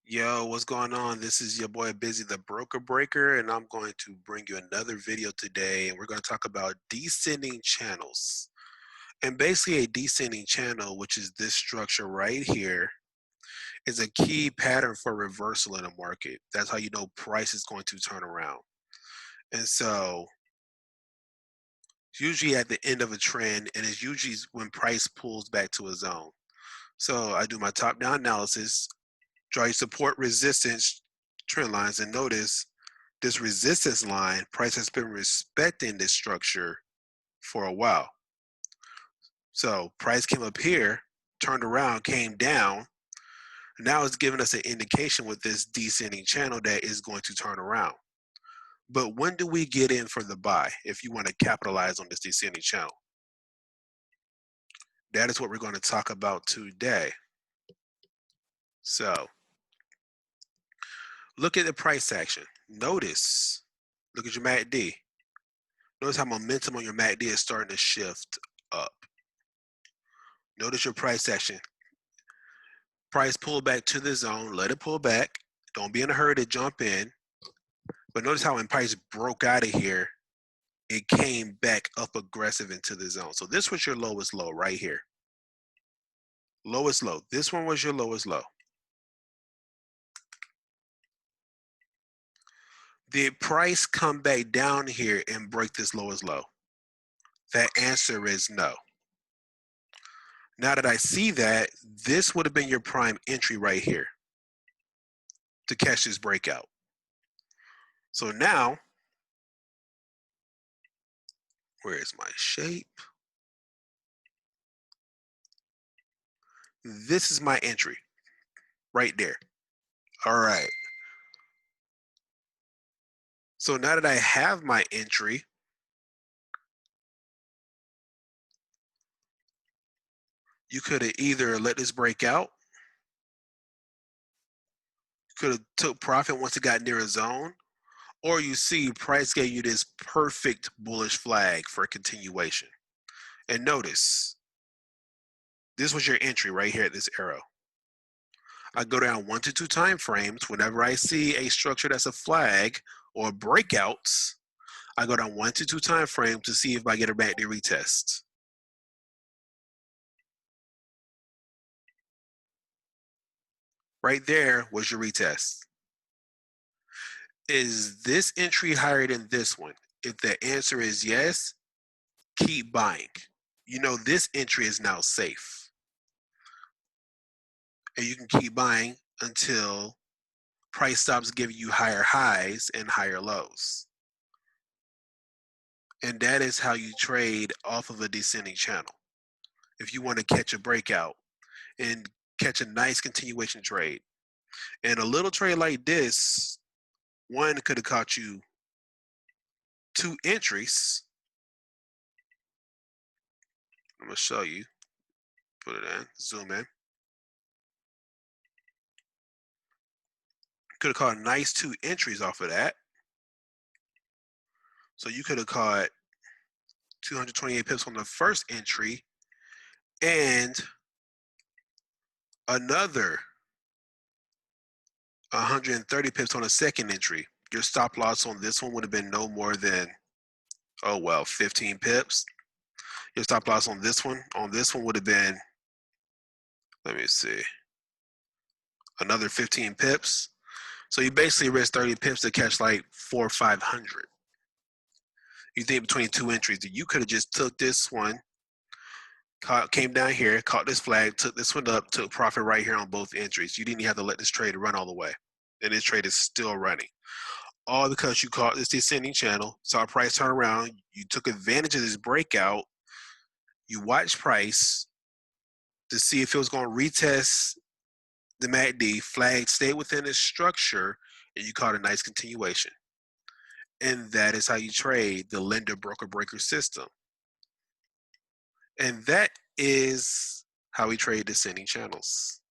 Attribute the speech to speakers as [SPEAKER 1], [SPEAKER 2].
[SPEAKER 1] Yo, what's going on? This is your boy Busy the Broker Breaker, and I'm going to bring you another video today. And we're going to talk about descending channels. And basically, a descending channel, which is this structure right here, is a key pattern for reversal in a market. That's how you know price is going to turn around. And so, it's usually at the end of a trend, and it's usually when price pulls back to a zone. So, I do my top down analysis, draw your support resistance trend lines, and notice this resistance line, price has been respecting this structure for a while. So price came up here, turned around, came down. Now it's giving us an indication with this descending channel that is going to turn around. But when do we get in for the buy if you want to capitalize on this descending channel? That is what we're going to talk about today. So look at the price action. Notice, look at your MACD. Notice how momentum on your MACD is starting to shift up. Notice your price action. Price pull back to the zone, let it pull back. Don't be in a hurry to jump in. But notice how when price broke out of here, it came back up aggressive into the zone. So this was your lowest low right here. Lowest low. This one was your lowest low. Did price come back down here and break this lowest low? That answer is no. Now that I see that, this would have been your prime entry right here to catch this breakout. So now, where is my shape? This is my entry right there. All right. So now that I have my entry, you could have either let this break out, could have took profit once it got near a zone, or you see price gave you this perfect bullish flag for a continuation. And notice, this was your entry right here at this arrow. I go down 1 to 2 time frames. Whenever I see a structure that's a flag or breakouts, I go down 1 to 2 time frames to see if I get a back to retest. Right there was your retest. Is this entry higher than this one? If the answer is yes, keep buying. You know this entry is now safe. And you can keep buying until price stops giving you higher highs and higher lows. And that is how you trade off of a descending channel. If you want to catch a breakout and catch a nice continuation trade. And a little trade like this, one could have caught you 2 entries. I'm going to show you. Put it in, zoom in. Could have caught a nice 2 entries off of that. So you could have caught 228 pips on the first entry and another 130 pips on the second entry. Your stop loss on this one would have been no more than, 15 pips. Your stop loss on this one would have been, let me see, another 15 pips. So you basically risk 30 pips to catch like 400 or 500. You think between 2 entries that you could have just took this one, came down here, caught this flag, took this one up, took profit right here on both entries. You didn't even have to let this trade run all the way. And this trade is still running. All because you caught this descending channel, saw price turn around, you took advantage of this breakout, you watched price to see if it was going to retest the MACD, flag stayed within its structure, and you caught a nice continuation. And that is how you trade the lender broker breaker system. And that is how we trade descending channels.